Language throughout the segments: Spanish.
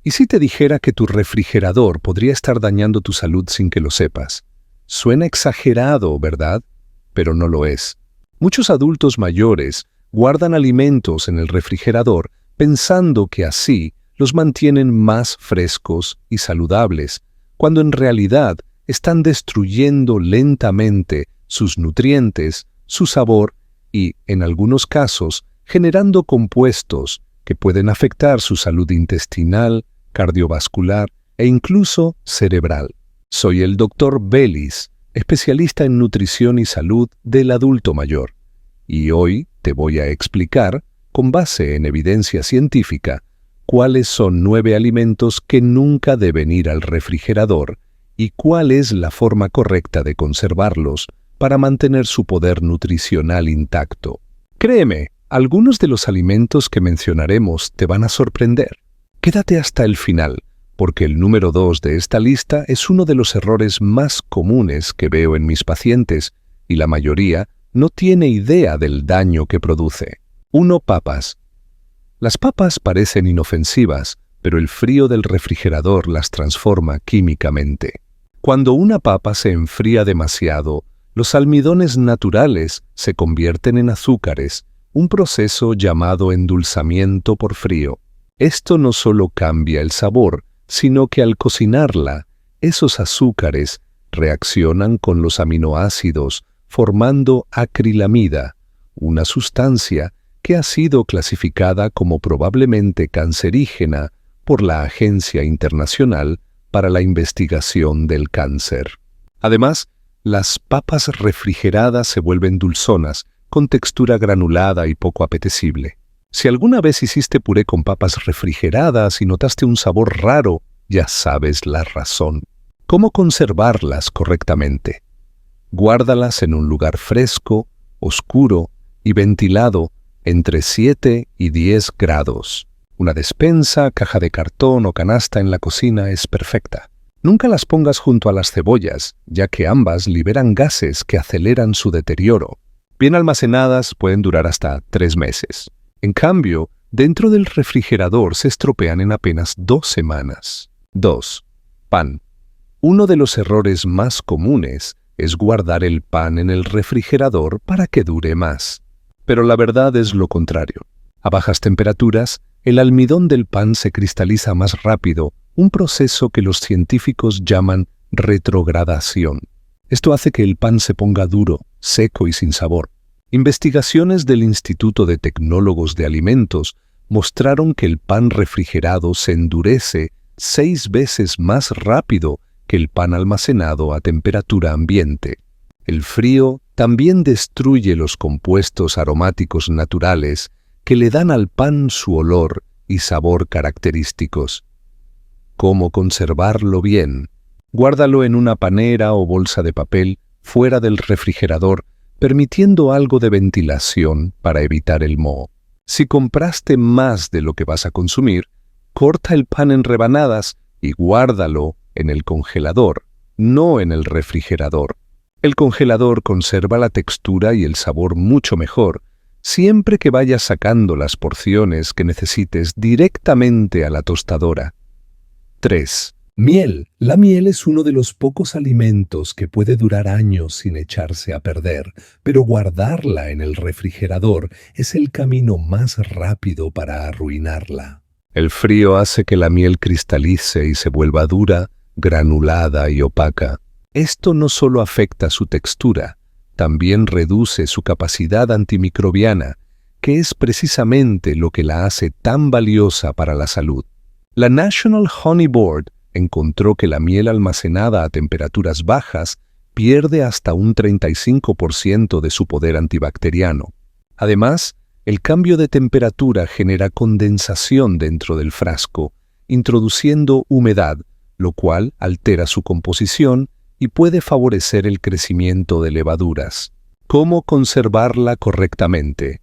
¿Y si te dijera que tu refrigerador podría estar dañando tu salud sin que lo sepas? Suena exagerado, ¿verdad? Pero no lo es. Muchos adultos mayores guardan alimentos en el refrigerador pensando que así los mantienen más frescos y saludables, cuando en realidad están destruyendo lentamente sus nutrientes, su sabor y, en algunos casos, generando compuestos que pueden afectar su salud intestinal, cardiovascular e incluso cerebral. Soy el Dr. Bellis, especialista en nutrición y salud del adulto mayor, y hoy te voy a explicar, con base en evidencia científica, cuáles son 9 alimentos que nunca deben ir al refrigerador y cuál es la forma correcta de conservarlos para mantener su poder nutricional intacto. Créeme, algunos de los alimentos que mencionaremos te van a sorprender. Quédate hasta el final, porque el número 2 de esta lista es uno de los errores más comunes que veo en mis pacientes, y la mayoría no tiene idea del daño que produce. 1. Papas. Las papas parecen inofensivas, pero el frío del refrigerador las transforma químicamente. Cuando una papa se enfría demasiado, los almidones naturales se convierten en azúcares, un proceso llamado endulzamiento por frío. Esto no solo cambia el sabor, sino que al cocinarla, esos azúcares reaccionan con los aminoácidos, formando acrilamida, una sustancia que ha sido clasificada como probablemente cancerígena por la Agencia Internacional para la Investigación del Cáncer. Además, las papas refrigeradas se vuelven dulzonas, con textura granulada y poco apetecible. Si alguna vez hiciste puré con papas refrigeradas y notaste un sabor raro, ya sabes la razón. ¿Cómo conservarlas correctamente? Guárdalas en un lugar fresco, oscuro y ventilado entre 7 y 10 grados. Una despensa, caja de cartón o canasta en la cocina es perfecta. Nunca las pongas junto a las cebollas, ya que ambas liberan gases que aceleran su deterioro. Bien almacenadas pueden durar hasta 3 meses. En cambio, dentro del refrigerador se estropean en apenas 2 semanas. 2. Pan. Uno de los errores más comunes es guardar el pan en el refrigerador para que dure más. Pero la verdad es lo contrario. A bajas temperaturas, el almidón del pan se cristaliza más rápido, un proceso que los científicos llaman retrogradación. Esto hace que el pan se ponga duro, seco y sin sabor. Investigaciones del Instituto de Tecnólogos de Alimentos mostraron que el pan refrigerado se endurece 6 veces más rápido que el pan almacenado a temperatura ambiente. El frío también destruye los compuestos aromáticos naturales que le dan al pan su olor y sabor característicos. ¿Cómo conservarlo bien? Guárdalo en una panera o bolsa de papel fuera del refrigerador, permitiendo algo de ventilación para evitar el moho. Si compraste más de lo que vas a consumir, corta el pan en rebanadas y guárdalo en el congelador, no en el refrigerador. El congelador conserva la textura y el sabor mucho mejor, siempre que vayas sacando las porciones que necesites directamente a la tostadora. 3. Miel. La miel es uno de los pocos alimentos que puede durar años sin echarse a perder, pero guardarla en el refrigerador es el camino más rápido para arruinarla. El frío hace que la miel cristalice y se vuelva dura, granulada y opaca. Esto no solo afecta su textura, también reduce su capacidad antimicrobiana, que es precisamente lo que la hace tan valiosa para la salud. La National Honey Board encontró que la miel almacenada a temperaturas bajas pierde hasta un 35% de su poder antibacteriano. Además, el cambio de temperatura genera condensación dentro del frasco, introduciendo humedad, lo cual altera su composición y puede favorecer el crecimiento de levaduras. ¿Cómo conservarla correctamente?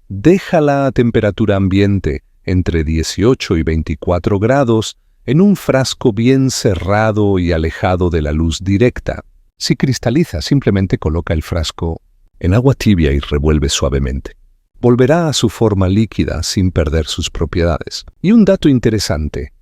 Déjala a temperatura ambiente, entre 18 y 24 grados, en un frasco bien cerrado y alejado de la luz directa. Si cristaliza, simplemente coloca el frasco en agua tibia y revuelve suavemente. Volverá a su forma líquida sin perder sus propiedades. Y un dato interesante: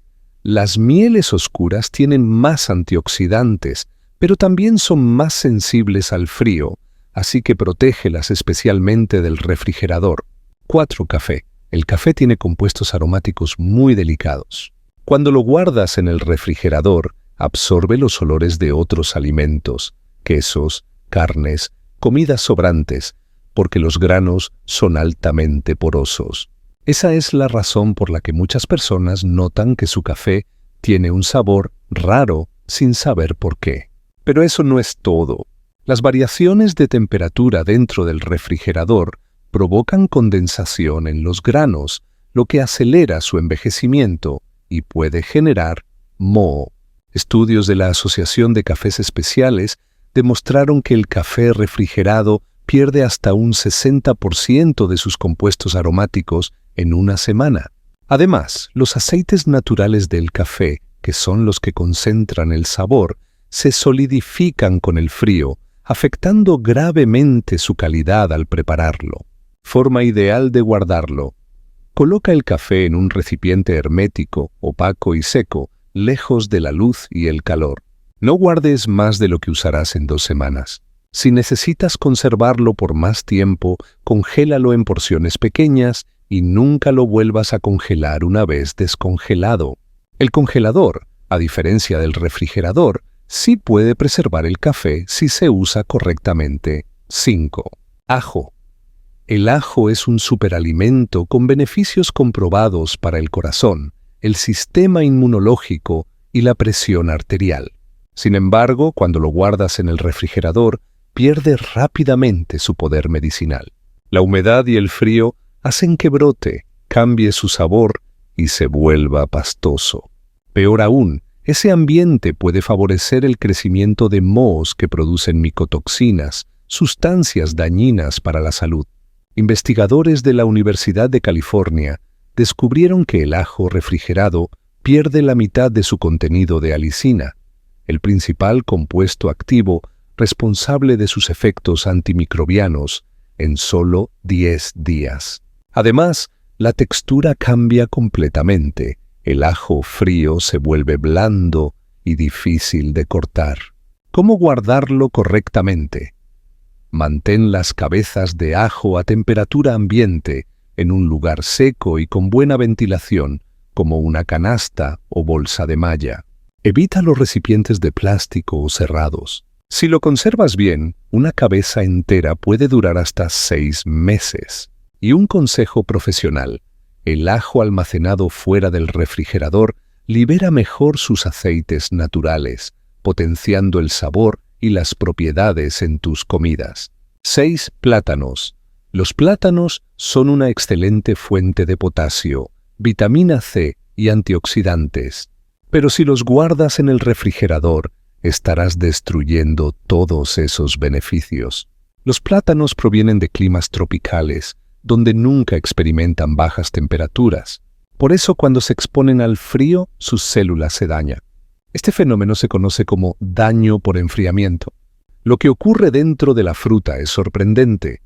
Las mieles oscuras tienen más antioxidantes, pero también son más sensibles al frío, así que protégelas especialmente del refrigerador. 4. Café. El café tiene compuestos aromáticos muy delicados. Cuando lo guardas en el refrigerador, absorbe los olores de otros alimentos, quesos, carnes, comidas sobrantes, porque los granos son altamente porosos. Esa es la razón por la que muchas personas notan que su café tiene un sabor raro sin saber por qué. Pero eso no es todo. Las variaciones de temperatura dentro del refrigerador provocan condensación en los granos, lo que acelera su envejecimiento y puede generar moho. Estudios de la Asociación de Cafés Especiales demostraron que el café refrigerado pierde hasta un 60% de sus compuestos aromáticos en una semana. Además, los aceites naturales del café, que son los que concentran el sabor, se solidifican con el frío, afectando gravemente su calidad al prepararlo. Forma ideal de guardarlo. Coloca el café en un recipiente hermético, opaco y seco, lejos de la luz y el calor. No guardes más de lo que usarás en 2 semanas. Si necesitas conservarlo por más tiempo, congélalo en porciones pequeñas y nunca lo vuelvas a congelar una vez descongelado. El congelador, a diferencia del refrigerador, sí puede preservar el café si se usa correctamente. 5. Ajo. El ajo es un superalimento con beneficios comprobados para el corazón, el sistema inmunológico y la presión arterial. Sin embargo, cuando lo guardas en el refrigerador, pierde rápidamente su poder medicinal. La humedad y el frío hacen que brote, cambie su sabor y se vuelva pastoso. Peor aún, ese ambiente puede favorecer el crecimiento de mohos que producen micotoxinas, sustancias dañinas para la salud. Investigadores de la Universidad de California descubrieron que el ajo refrigerado pierde la mitad de su contenido de alicina, el principal compuesto activo responsable de sus efectos antimicrobianos, en solo 10 días. Además, la textura cambia completamente. El ajo frío se vuelve blando y difícil de cortar. ¿Cómo guardarlo correctamente? Mantén las cabezas de ajo a temperatura ambiente en un lugar seco y con buena ventilación, como una canasta o bolsa de malla. Evita los recipientes de plástico o cerrados. Si lo conservas bien, una cabeza entera puede durar hasta 6 meses. Y un consejo profesional: el ajo almacenado fuera del refrigerador libera mejor sus aceites naturales, potenciando el sabor y las propiedades en tus comidas. 6. Plátanos. Los plátanos son una excelente fuente de potasio, vitamina C y antioxidantes. Pero si los guardas en el refrigerador, estarás destruyendo todos esos beneficios. Los plátanos provienen de climas tropicales, donde nunca experimentan bajas temperaturas. Por eso, cuando se exponen al frío, sus células se dañan. Este fenómeno se conoce como daño por enfriamiento. Lo que ocurre dentro de la fruta es sorprendente.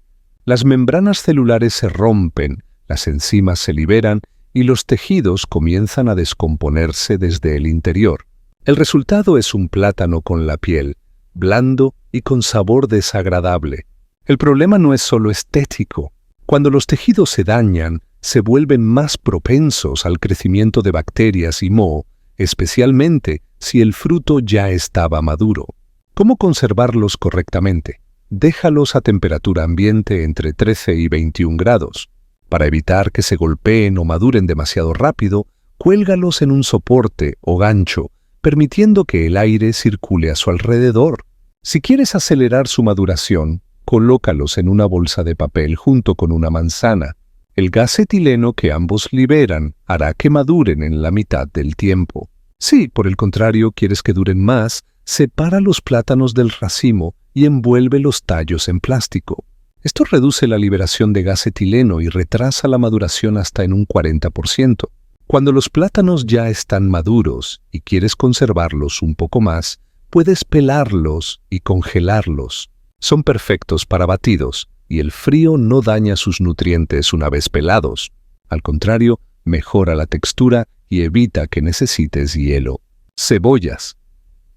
Las membranas celulares se rompen, las enzimas se liberan y los tejidos comienzan a descomponerse desde el interior. El resultado es un plátano con la piel, blando y con sabor desagradable. El problema no es solo estético. Cuando los tejidos se dañan, se vuelven más propensos al crecimiento de bacterias y moho, especialmente si el fruto ya estaba maduro. ¿Cómo conservarlos correctamente? Déjalos a temperatura ambiente entre 13 y 21 grados. Para evitar que se golpeen o maduren demasiado rápido, cuélgalos en un soporte o gancho, permitiendo que el aire circule a su alrededor. Si quieres acelerar su maduración, colócalos en una bolsa de papel junto con una manzana. El gas etileno que ambos liberan hará que maduren en la mitad del tiempo. Si, por el contrario, quieres que duren más, separa los plátanos del racimo y envuelve los tallos en plástico. Esto reduce la liberación de gas etileno y retrasa la maduración hasta en un 40%. Cuando los plátanos ya están maduros y quieres conservarlos un poco más, puedes pelarlos y congelarlos. Son perfectos para batidos y el frío no daña sus nutrientes una vez pelados. Al contrario, mejora la textura y evita que necesites hielo. Cebollas.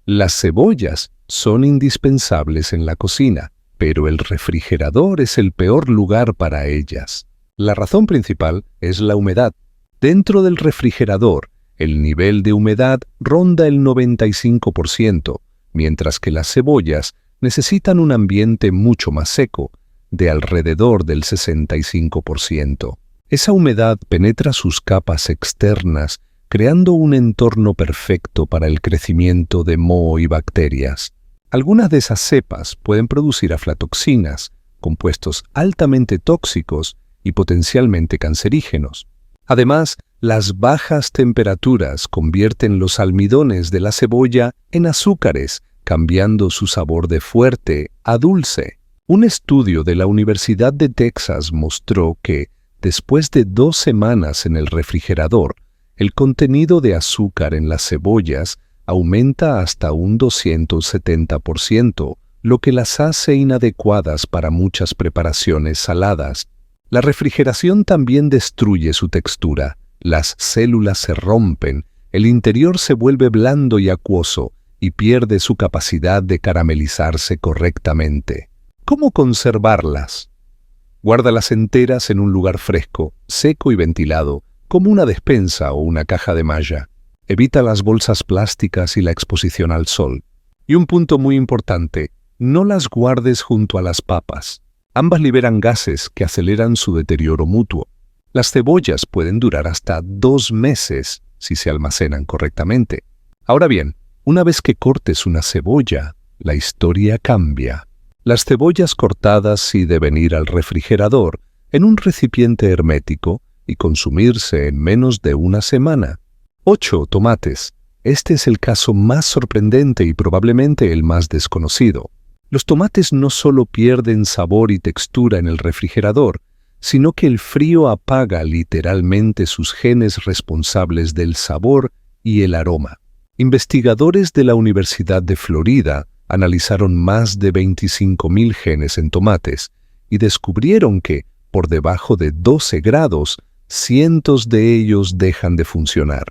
Las cebollas son indispensables en la cocina, pero el refrigerador es el peor lugar para ellas. La razón principal es la humedad. Dentro del refrigerador, el nivel de humedad ronda el 95%, mientras que las cebollas necesitan un ambiente mucho más seco, de alrededor del 65%. Esa humedad penetra sus capas externas, creando un entorno perfecto para el crecimiento de moho y bacterias. Algunas de esas cepas pueden producir aflatoxinas, compuestos altamente tóxicos y potencialmente cancerígenos. Además, las bajas temperaturas convierten los almidones de la cebolla en azúcares, cambiando su sabor de fuerte a dulce. Un estudio de la Universidad de Texas mostró que, después de 2 semanas en el refrigerador, el contenido de azúcar en las cebollas aumenta hasta un 270%, lo que las hace inadecuadas para muchas preparaciones saladas. La refrigeración también destruye su textura. Las células se rompen, el interior se vuelve blando y acuoso y pierde su capacidad de caramelizarse correctamente. ¿Cómo conservarlas? Guárdalas enteras en un lugar fresco, seco y ventilado, como una despensa o una caja de malla. Evita las bolsas plásticas y la exposición al sol. Y un punto muy importante, no las guardes junto a las papas. Ambas liberan gases que aceleran su deterioro mutuo. Las cebollas pueden durar hasta 2 meses si se almacenan correctamente. Ahora bien, una vez que cortes una cebolla, la historia cambia. Las cebollas cortadas sí deben ir al refrigerador en un recipiente hermético y consumirse en menos de 1 semana. 8 tomates. Este es el caso más sorprendente y probablemente el más desconocido. Los tomates no solo pierden sabor y textura en el refrigerador, sino que el frío apaga literalmente sus genes responsables del sabor y el aroma. Investigadores de la Universidad de Florida analizaron más de 25.000 genes en tomates y descubrieron que, por debajo de 12 grados, cientos de ellos dejan de funcionar.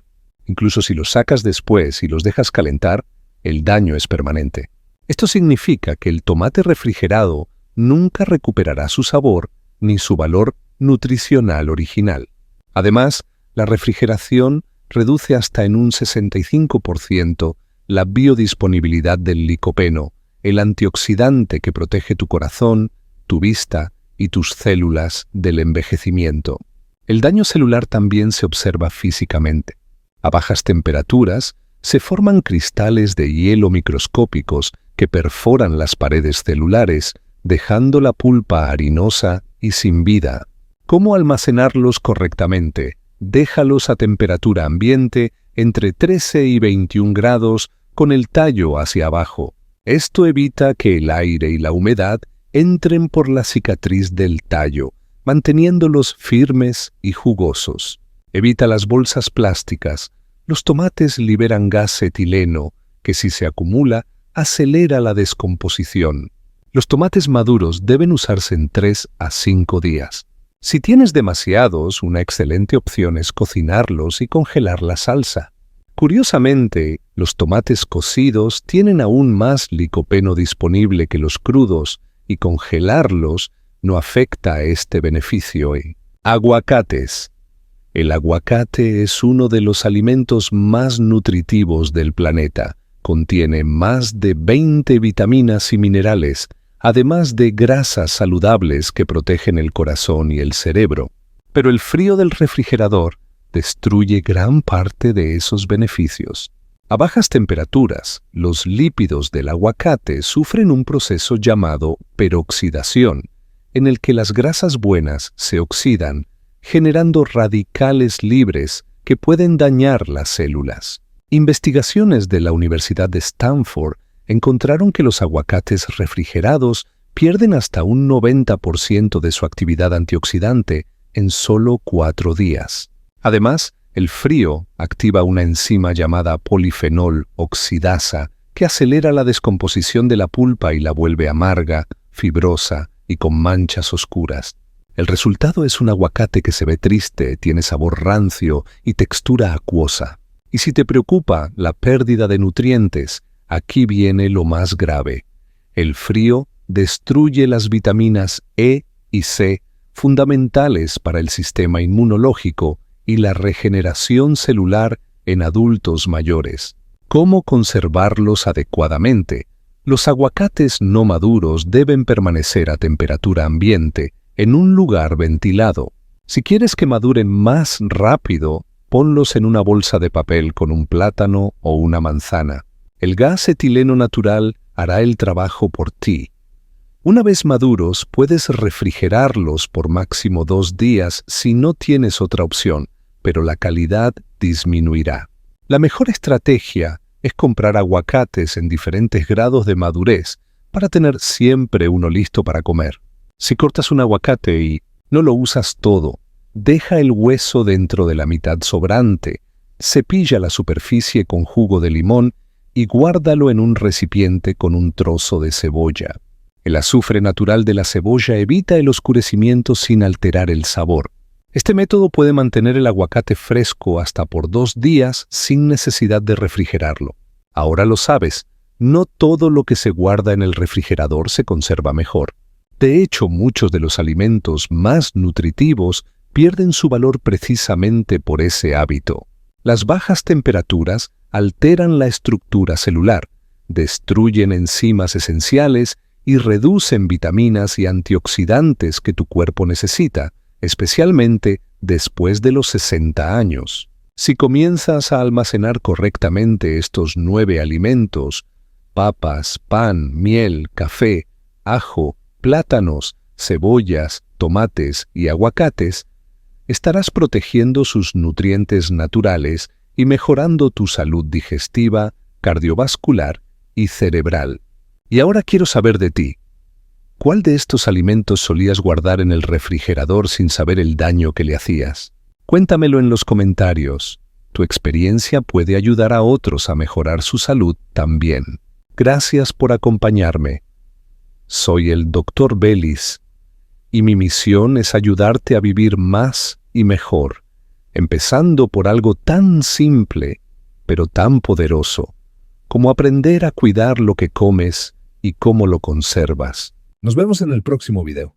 Incluso si los sacas después y los dejas calentar, el daño es permanente. Esto significa que el tomate refrigerado nunca recuperará su sabor ni su valor nutricional original. Además, la refrigeración reduce hasta en un 65% la biodisponibilidad del licopeno, el antioxidante que protege tu corazón, tu vista y tus células del envejecimiento. El daño celular también se observa físicamente. A bajas temperaturas, se forman cristales de hielo microscópicos que perforan las paredes celulares, dejando la pulpa harinosa y sin vida. ¿Cómo almacenarlos correctamente? Déjalos a temperatura ambiente entre 13 y 21 grados con el tallo hacia abajo. Esto evita que el aire y la humedad entren por la cicatriz del tallo, manteniéndolos firmes y jugosos. Evita las bolsas plásticas. Los tomates liberan gas etileno, que si se acumula, acelera la descomposición. Los tomates maduros deben usarse en 3 a 5 días. Si tienes demasiados, una excelente opción es cocinarlos y congelar la salsa. Curiosamente, los tomates cocidos tienen aún más licopeno disponible que los crudos y congelarlos no afecta a este beneficio. Aguacates. El aguacate es uno de los alimentos más nutritivos del planeta. Contiene más de 20 vitaminas y minerales, además de grasas saludables que protegen el corazón y el cerebro. Pero el frío del refrigerador destruye gran parte de esos beneficios. A bajas temperaturas, los lípidos del aguacate sufren un proceso llamado peroxidación, en el que las grasas buenas se oxidan, generando radicales libres que pueden dañar las células. Investigaciones de la Universidad de Stanford encontraron que los aguacates refrigerados pierden hasta un 90% de su actividad antioxidante en solo 4 días. Además, el frío activa una enzima llamada polifenol oxidasa que acelera la descomposición de la pulpa y la vuelve amarga, fibrosa y con manchas oscuras. El resultado es un aguacate que se ve triste, tiene sabor rancio y textura acuosa. Y si te preocupa la pérdida de nutrientes, aquí viene lo más grave. El frío destruye las vitaminas E y C, fundamentales para el sistema inmunológico y la regeneración celular en adultos mayores. ¿Cómo conservarlos adecuadamente? Los aguacates no maduros deben permanecer a temperatura ambiente, en un lugar ventilado. Si quieres que maduren más rápido, ponlos en una bolsa de papel con un plátano o una manzana. El gas etileno natural hará el trabajo por ti. Una vez maduros, puedes refrigerarlos por máximo 2 días si no tienes otra opción, pero la calidad disminuirá. La mejor estrategia es comprar aguacates en diferentes grados de madurez para tener siempre uno listo para comer. Si cortas un aguacate y no lo usas todo, deja el hueso dentro de la mitad sobrante, cepilla la superficie con jugo de limón y guárdalo en un recipiente con un trozo de cebolla. El azufre natural de la cebolla evita el oscurecimiento sin alterar el sabor. Este método puede mantener el aguacate fresco hasta por 2 días sin necesidad de refrigerarlo. Ahora lo sabes, no todo lo que se guarda en el refrigerador se conserva mejor. De hecho, muchos de los alimentos más nutritivos pierden su valor precisamente por ese hábito. Las bajas temperaturas alteran la estructura celular, destruyen enzimas esenciales y reducen vitaminas y antioxidantes que tu cuerpo necesita, especialmente después de los 60 años. Si comienzas a almacenar correctamente estos 9 alimentos, papas, pan, miel, café, ajo, plátanos, cebollas, tomates y aguacates, estarás protegiendo sus nutrientes naturales y mejorando tu salud digestiva, cardiovascular y cerebral. Y ahora quiero saber de ti. ¿Cuál de estos alimentos solías guardar en el refrigerador sin saber el daño que le hacías? Cuéntamelo en los comentarios. Tu experiencia puede ayudar a otros a mejorar su salud también. Gracias por acompañarme. Soy el Dr. Bellis y mi misión es ayudarte a vivir más y mejor, empezando por algo tan simple, pero tan poderoso, como aprender a cuidar lo que comes y cómo lo conservas. Nos vemos en el próximo video.